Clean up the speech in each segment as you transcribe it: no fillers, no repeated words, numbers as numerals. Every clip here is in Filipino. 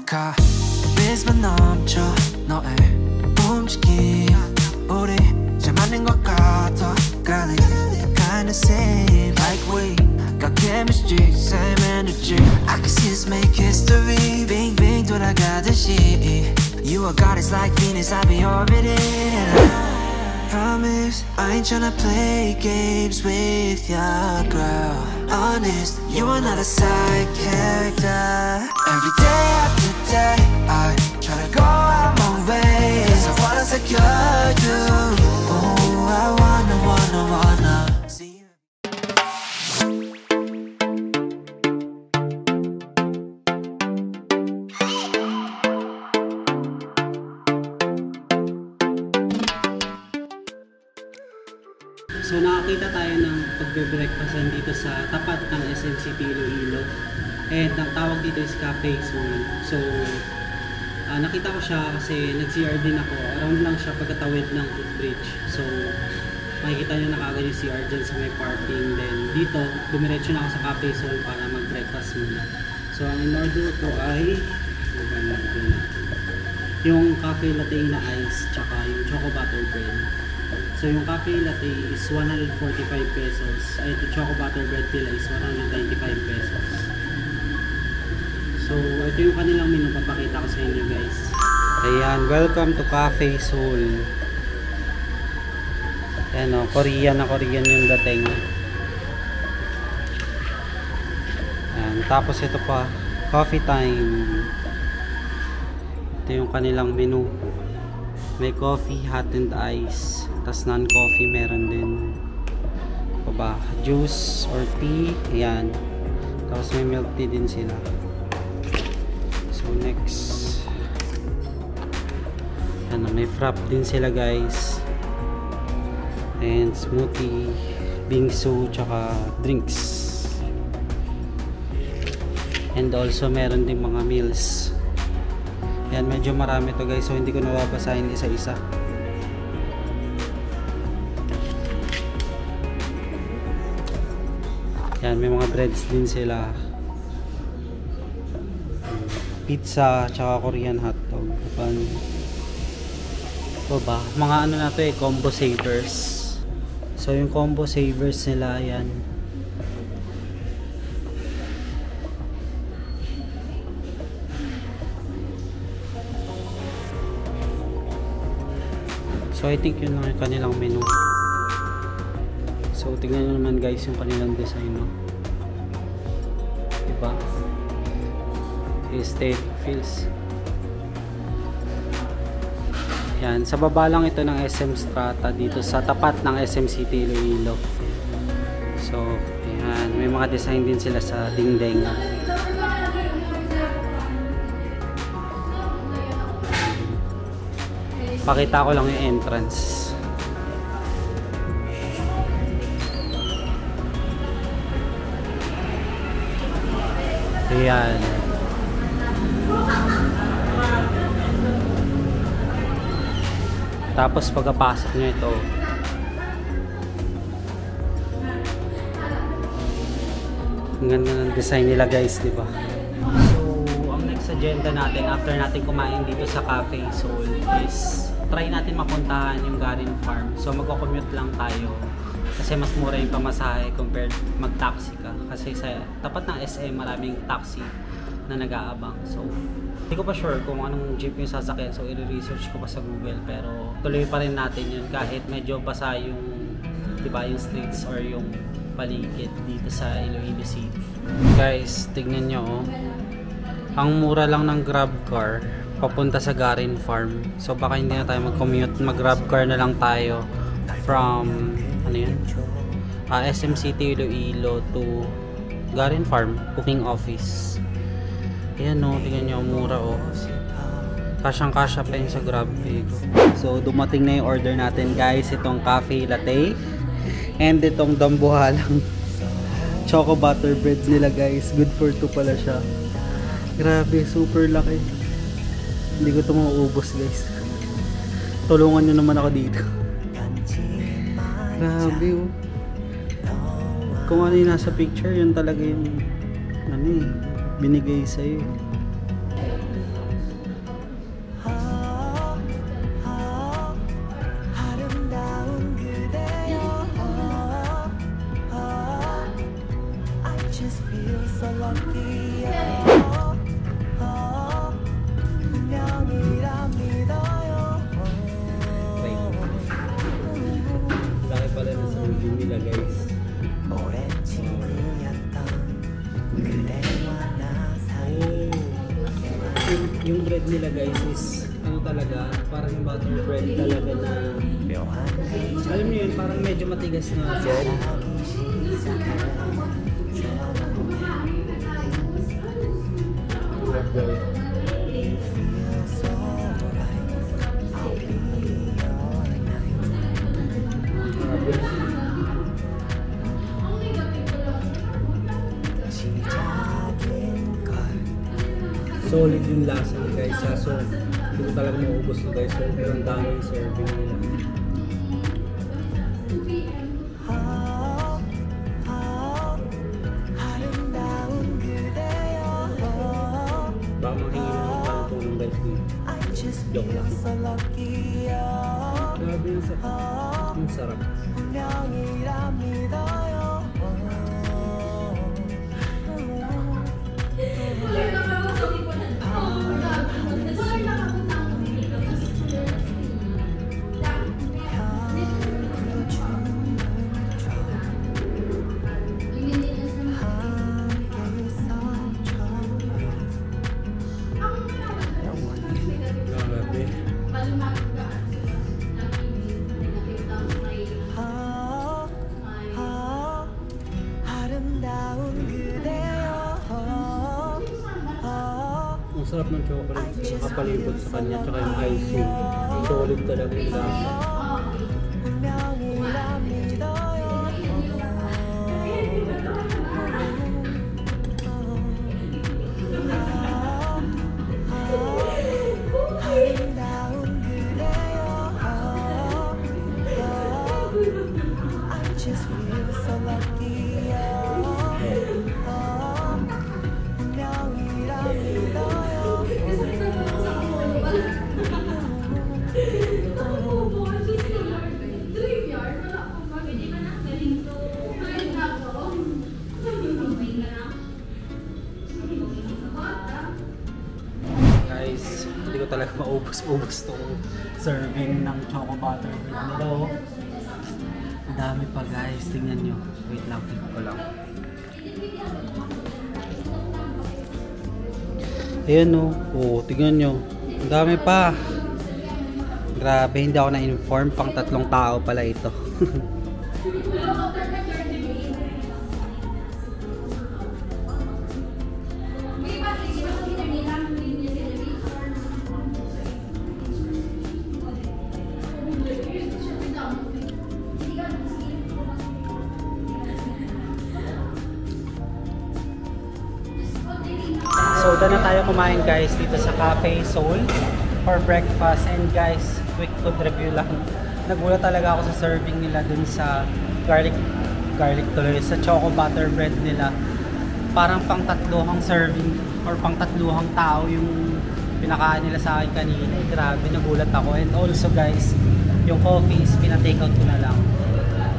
카리스마 넘쳐 너의 움직임 우리 잘 맞는 것 같아 Girl, kinda same like we got chemistry, same energy I can see us make history 빙빙 돌아가듯이 You are goddess like Venus, I be orbiting Promise, I ain't tryna play games with ya, girl Honest, you are not a side character Every day after day, I tryna go out my way Cause I wanna secure you Oh, I wanna see you So nakakita tayo ng pagbe-breakfastan dito sa tapat ng SM City Iloilo. And ang tawag dito is Cafe Soul. So nakita ko siya kasi nag-CR din ako. Around lang siya pagkatawid ng footbridge. So makikita nyo na kagad yung CR dyan sa may parking. Then dito, dumiretso na ako sa Cafe Soul para mag-breakfast muna. So ang in-order ko ay yung cafe latte na ice tsaka yung choco butter bread. So yung cafe latte is 145 pesos. Ay, the choco butter bread nila is 195 pesos. So ito yung kanilang menu, papakita ko sa inyo guys. Ayan, welcome to Cafe Soul. Ayan o, Korean na Korean yung dating. Ayan, tapos ito pa, coffee time. Ito yung kanilang menu. May coffee, hot and ice. Tas non-coffee meron din. Ano ba? Juice or tea. Ayan. Tapos may milk tea din sila. So next. Ano, may frap din sila guys. And smoothie, bingsu, tsaka drinks. And also meron din mga meals. Ayan, medyo marami to guys. So hindi ko nababasahin isa-isa. Yan, may mga breads din sila. Pizza, tsaka Korean hotdog. Ito ba? Mga ano na to combo savers. So yung combo savers nila, yan. So I think yun lang yung kanilang menu. So tingnan nyo naman guys yung kanilang design, no? Diba? Aesthetic feels. Yan, sa baba lang ito ng SM Strata dito sa tapat ng SM City Iloilo. So yan, may mga design din sila sa dingding. Pakita ko lang yung entrance. Ayan. Tapos pagkapasok nyo ito, ang ganda ng design nila guys, diba? So ang next agenda natin after natin kumain dito sa Cafe Soul is try natin mapuntahan yung Garin Farm. So magko-commute lang tayo kasi mas mura yung pamasahe compared mag-taxi ka. Kasi sa tapat ng SM maraming taxi na nag-aabang. So hindi ko pa sure kung anong jeep yung sasakyan. So i-research ko pa sa Google. Pero tuloy pa rin natin yun kahit medyo basa yung, diba, yung streets or yung paligid dito sa Iloilo City. Guys, tignan nyo oh. Ang mura lang ng grab car papunta sa Garin Farm. So baka hindi na tayo mag-commute, mag-grab car na lang tayo from ano yun? SM City Iloilo to Garin Farm booking office. Ayan o, tingnan nyo, mura o. Kasyang-kasya pa yun sa Grab Pay. So dumating na yung order natin guys, itong cafe latte and itong dambuhalang choco butter breads nila guys. Good for 2 pala siya. Grabe, super laki. Hindi ko ito mauubos guys. Tulungan nyo naman ako dito. Grabe oh. Kung ano yung nasa picture, yun talaga yung ano eh, binigay sa'yo. Laki pala na sa review nila guys. Yung bread nila guys is ano talaga, parang yung butter bread talaga na alam niyo yun, parang medyo matigas na bread. Solid yung lasa niya guys, so hindi ko talaga maubos na guys, so ang dami yung serving nila. Baka manghingi na ng parang tulong guys dito. Joke lang. Grabe yung sarap. Yung sarap. Ang sarap ng chocolate, nakapalibot sa kanya, tsaka yung icing. Solid talaga yung lasa. Guys, hindi ko talaga maubos-ubos tong serving ng choco butter bread nila oh. Ang dami pa guys, tingnan nyo. Wait lang, flip ko lang. Ayan oh, oh tingnan nyo. Ang dami pa. Grabe, hindi ako na-inform, pang 3 tao pala ito. So, doon na tayo kumain guys dito sa Cafe Soul for breakfast. And guys, quick food review lang. Nagulat talaga ako sa serving nila dun sa garlic tuloy, sa choco butter bread nila. Parang pang 3 serving or pang 3 tao yung pinakain nila sa akin kanina. Grabe, nagulat ako. And also guys, yung coffee is pina-take out ko na lang.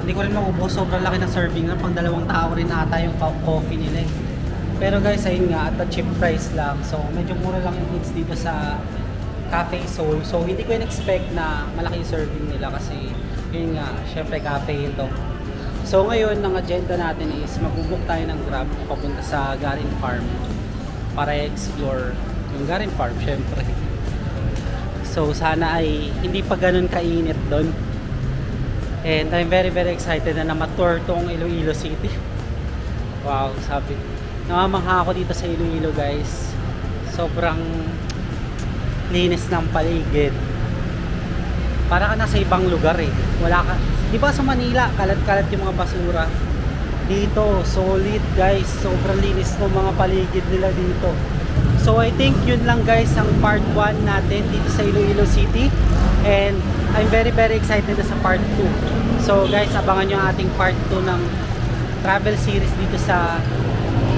Hindi ko rin maubos, sobrang laki ng serving na, pang 2 tao rin ata yung coffee nila eh. Pero guys, ayun nga, at a cheap price lang. So, medyo mura lang yung eats dito sa Cafe Soul. So, hindi ko in-expect na malaki yung serving nila kasi, yun nga, syempre cafe ito. So, ngayon, ang agenda natin is mag-book tayo ng Grab papunta sa Garin Farm para i-explore yung Garin Farm, syempre. So, sana ay hindi pa ganun kainit doon. And I'm very excited na ma-tour tong Iloilo City. Wow, sabi. Namamangha ako dito sa Iloilo guys. Sobrang linis ng paligid. Para ka nasa ibang lugar eh. Wala ka. Di ba sa Manila, kalat-kalat yung mga basura. Dito, solid guys. Sobrang linis ng mga paligid nila dito. So I think yun lang guys ang part 1 natin dito sa Iloilo City. And I'm very excited na sa part 2. So guys, abangan nyo ang ating part 2 ng travel series dito sa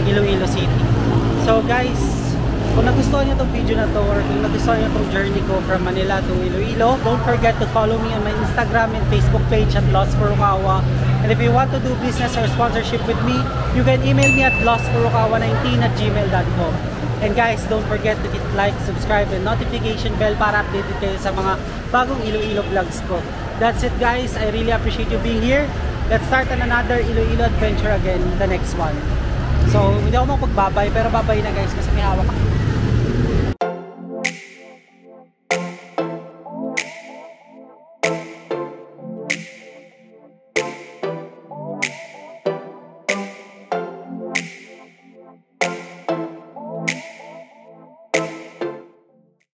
Iloilo City. So guys, kung nagustuhan nyo itong video na to or kung nagustuhan nyo itong journey ko from Manila to Iloilo, don't forget to follow me on my Instagram and Facebook page at Lost Furukawa. And if you want to do business or sponsorship with me, you can email me at lostfurukawa19@gmail.com. And guys, don't forget to hit like, subscribe, and notification bell para updated kayo sa mga bagong Iloilo vlogs ko. That's it guys, I really appreciate you being here. Let's start on another Iloilo adventure again, the next one. So, hindi ako mapagbabay, pero babay na guys kasi may hawak ako.